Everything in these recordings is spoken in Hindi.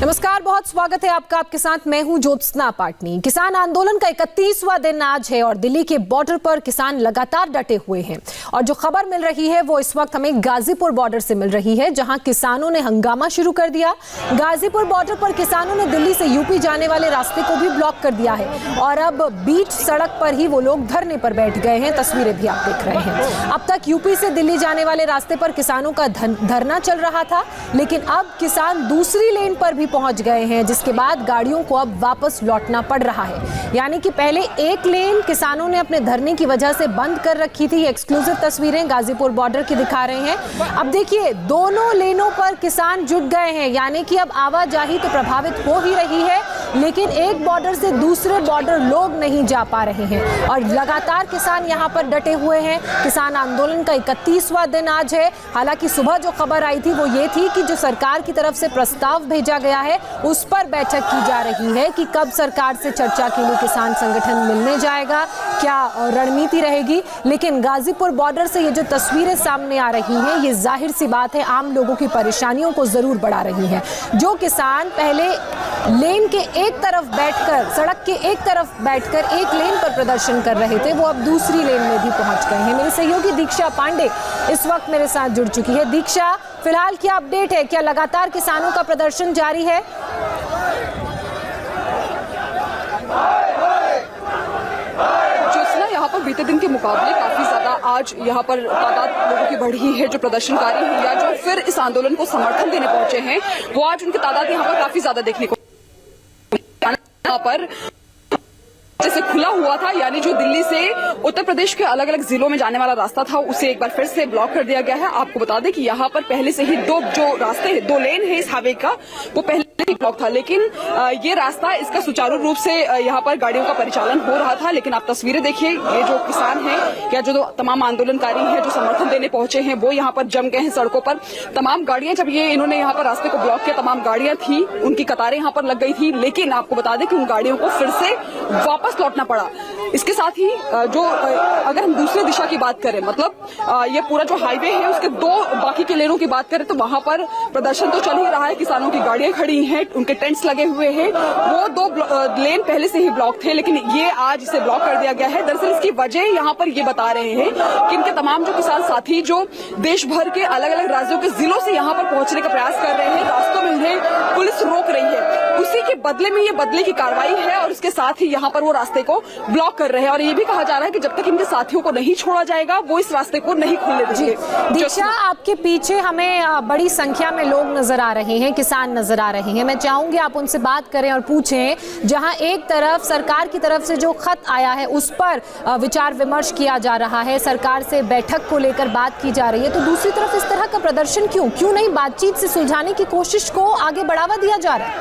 नमस्कार, बहुत स्वागत है आपका। आपके साथ मैं हूं ज्योत्सना पाटनी। किसान आंदोलन का 31वां दिन आज है और दिल्ली के बॉर्डर पर किसान लगातार डटे हुए हैं। और जो खबर मिल रही है वो इस वक्त हमें गाजीपुर बॉर्डर से मिल रही है, जहां किसानों ने हंगामा शुरू कर दिया। गाजीपुर बॉर्डर पर किसानों ने दिल्ली से यूपी जाने वाले रास्ते को भी ब्लॉक कर दिया है और अब बीच सड़क पर ही वो लोग धरने पर बैठ गए हैं। तस्वीरें भी आप देख रहे हैं। अब तक यूपी से दिल्ली जाने वाले रास्ते पर किसानों का धरना चल रहा था, लेकिन अब किसान दूसरी लेन पर भी पहुंच गए हैं, जिसके बाद गाड़ियों को अब वापस लौटना पड़ रहा है। यानी कि पहले एक लेन किसानों ने अपने धरने की वजह से बंद कर रखी थी। एक्सक्लूसिव तस्वीरें गाजीपुर बॉर्डर की दिखा रहे हैं। अब देखिए, दोनों लेनों पर किसान जुट गए हैं, यानी कि अब आवाजाही तो प्रभावित हो ही रही है, लेकिन एक बॉर्डर से दूसरे बॉर्डर लोग नहीं जा पा रहे हैं और लगातार किसान यहाँ पर डटे हुए हैं। किसान आंदोलन का 31वां दिन आज है। हालांकि सुबह जो खबर आई थी वो ये थी कि जो सरकार की तरफ से प्रस्ताव भेजा गया है उस पर बैठक की जा रही है कि कब सरकार से चर्चा के लिए किसान संगठन मिलने जाएगा, क्या रणनीति रहेगी। लेकिन गाजीपुर बॉर्डर से ये जो तस्वीरें सामने आ रही हैं, ये जाहिर सी बात है आम लोगों की परेशानियों को जरूर बढ़ा रही हैं। जो किसान पहले लेन के एक तरफ बैठकर, सड़क के एक तरफ बैठकर एक लेन पर प्रदर्शन कर रहे थे, वो अब दूसरी लेन में भी पहुंच गए हैं। मेरी सहयोगी दीक्षा पांडे इस वक्त मेरे साथ जुड़ चुकी है। दीक्षा, फिलहाल क्या अपडेट है? क्या लगातार किसानों का प्रदर्शन जारी है? यहाँ पर बीते दिन के मुकाबले काफी ज्यादा आज यहाँ पर तादाद लोगों की बढ़ी है। जो प्रदर्शनकारी हैं या जो फिर इस आंदोलन को समर्थन देने पहुंचे हैं, वो आज उनकी तादाद यहाँ पर काफी ज्यादा देखने को यहाँ पर जैसे खुला हुआ था, यानी जो दिल्ली से उत्तर प्रदेश के अलग अलग जिलों में जाने वाला रास्ता था उसे एक बार फिर से ब्लॉक कर दिया गया है। आपको बता दें कि यहाँ पर पहले से ही दो जो रास्ते हैं, दो लेन है इस हाईवे का, वो पहले ही ब्लॉक था, लेकिन ये रास्ता इसका सुचारू रूप से यहाँ पर गाड़ियों का परिचालन हो रहा था। लेकिन आप तस्वीरें देखिए, ये जो किसान हैं या जो तमाम आंदोलनकारी हैं जो समर्थन देने पहुंचे हैं, वो यहाँ पर जम गए हैं सड़कों पर। तमाम गाड़ियां, जब ये इन्होंने यहाँ पर रास्ते को ब्लॉक किया, तमाम गाड़ियां थी, उनकी कतारें यहाँ पर लग गई थी। लेकिन आपको बता दें कि उन गाड़ियों को फिर से वापस लौटना पड़ा। इसके साथ ही जो अगर हम दूसरी दिशा की बात करें, मतलब ये पूरा जो हाईवे है उसके दो बाकी के लेनों की बात करें, तो वहां पर प्रदर्शन तो चल ही रहा है। किसानों की गाड़ियां खड़ी हैं, उनके टेंट्स लगे हुए हैं। वो दो लेन पहले से ही ब्लॉक थे, लेकिन ये आज इसे ब्लॉक कर दिया गया है। दरअसल इसकी वजह यहाँ पर ये बता रहे हैं कि इनके तमाम जो किसान साथी जो देश भर के अलग अलग राज्यों के जिलों से यहाँ पर पहुंचने का प्रयास कर रहे हैं, रास्तों में उन्हें पुलिस रोक रही है। उसी के बदले में ये बदले की कार्रवाई है और उसके साथ ही यहाँ पर वो रास्ते को ब्लॉक कर रहे हैं। और ये भी कहा जा रहा है कि जब तक इनके साथियों को नहीं छोड़ा जाएगा, वो इस रास्ते को नहीं खुलने देंगे। दीक्षा, आपके पीछे हमें बड़ी संख्या में लोग नजर आ रहे हैं, किसान नजर आ रहे हैं। मैं चाहूंगी आप उनसे बात करें और पूछें, जहां एक तरफ सरकार की तरफ से जो खत आया है उस पर विचार विमर्श किया जा रहा है, सरकार से बैठक को लेकर बात की जा रही है, तो दूसरी तरफ इस तरह का प्रदर्शन क्यों नहीं बातचीत से सुलझाने की कोशिश को आगे बढ़ावा दिया जा रहा है?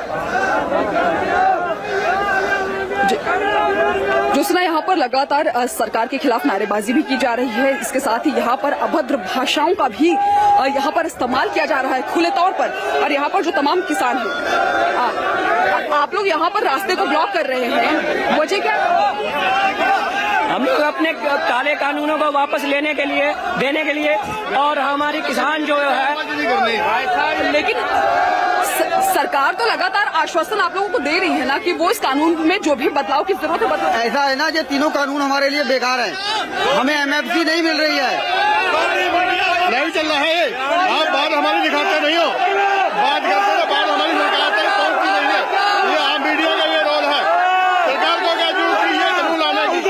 ज्योत्सना, यहाँ पर लगातार सरकार के खिलाफ नारेबाजी भी की जा रही है। इसके साथ ही यहाँ पर अभद्र भाषाओं का भी यहाँ पर इस्तेमाल किया जा रहा है खुले तौर पर। और यहाँ पर जो तमाम किसान हैं, आप लोग यहाँ पर रास्ते को ब्लॉक कर रहे हैं, वजह क्या? हम लोग अपने काले कानूनों को वापस लेने के लिए, देने के लिए, और हमारे किसान जो है, लेकिन सरकार तो लगातार आश्वासन आप लोगों को दे रही है ना कि वो इस कानून में जो भी बदलाव की जरूरत है ऐसा है ना, ये तीनों कानून हमारे लिए बेकार है। हमें MFC नहीं मिल रही है, नहीं चल रहा है। आप बात हमारी दिखाते नहीं हो, बात करते हो, बात हमारी सरकार तक पहुंचती नहीं है। ये आम मीडिया का ये रोल है। सरकार को क्या जरूरत है ये कानून लाने की?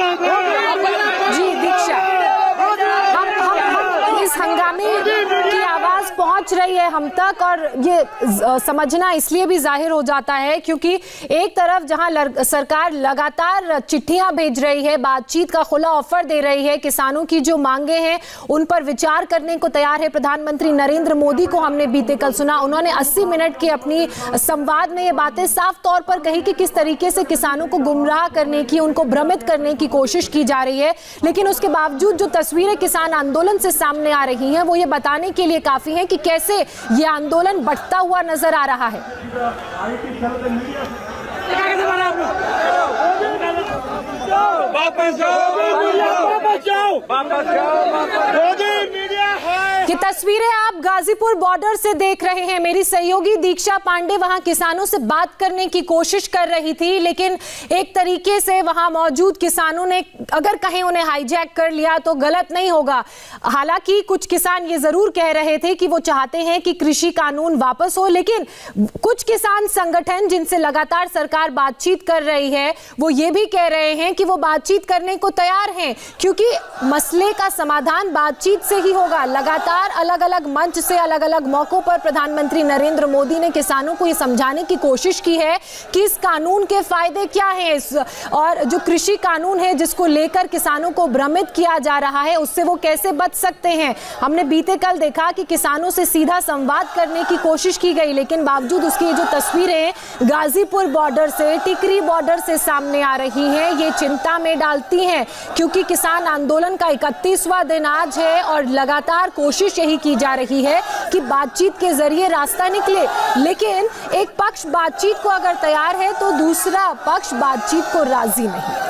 जी दीक्षा, हम इस हंगामे की आवाज पहुंच रही है हम तक, और ये समझना इसलिए भी जाहिर हो जाता है क्योंकि एक तरफ जहां सरकार लगातार चिट्ठियां भेज रही है, बातचीत का खुला ऑफर दे रही है, किसानों की जो मांगे हैं उन पर विचार करने को तैयार है। प्रधानमंत्री नरेंद्र मोदी को हमने बीते कल सुना, उन्होंने 80 मिनट की अपनी संवाद में ये बातें साफ तौर पर कही कि किस तरीके से किसानों को गुमराह करने की, उनको भ्रमित करने की कोशिश की जा रही है। लेकिन उसके बावजूद जो तस्वीरें किसान आंदोलन से सामने आ रही हैं वो ये बताने के लिए काफी है कि कैसे ये आंदोलन बढ़ता हुआ नजर आ रहा है। वापस जाओ, वापस जाओ, वापस जाओ, ये तस्वीरें आप गाजीपुर बॉर्डर से देख रहे हैं। मेरी सहयोगी दीक्षा पांडे वहां किसानों से बात करने की कोशिश कर रही थी, लेकिन एक तरीके से वहां मौजूद किसानों ने अगर कहीं उन्हें हाईजैक कर लिया तो गलत नहीं होगा। हालांकि कुछ किसान ये जरूर कह रहे थे कि वो चाहते हैं कि कृषि कानून वापस हो, लेकिन कुछ किसान संगठन जिनसे लगातार सरकार बातचीत कर रही है वो ये भी कह रहे हैं कि वो बातचीत करने को तैयार हैं, क्योंकि मसले का समाधान बातचीत से ही होगा। लगातार अलग अलग मंच से अलग अलग मौकों पर प्रधानमंत्री नरेंद्र मोदी ने किसानों को ये समझाने की कोशिश की है कि इस कानून के फायदे क्या हैं, और जो कृषि कानून है जिसको लेकर किसानों को भ्रमित किया जा रहा है उससे वो कैसे बच सकते हैं। हमने बीते कल देखा कि किसानों से सीधा संवाद करने की कोशिश की गई, लेकिन बावजूद उसकी जो तस्वीरें गाजीपुर बॉर्डर से, टिकरी बॉर्डर से सामने आ रही हैं, ये चिंता में डालती हैं, क्योंकि किसान आंदोलन का 31वां दिन आज है और लगातार कोशिश यही की जा रही है कि बातचीत के जरिए रास्ता निकले। लेकिन एक पक्ष बातचीत को अगर तैयार है तो दूसरा पक्ष बातचीत को राजी नहीं।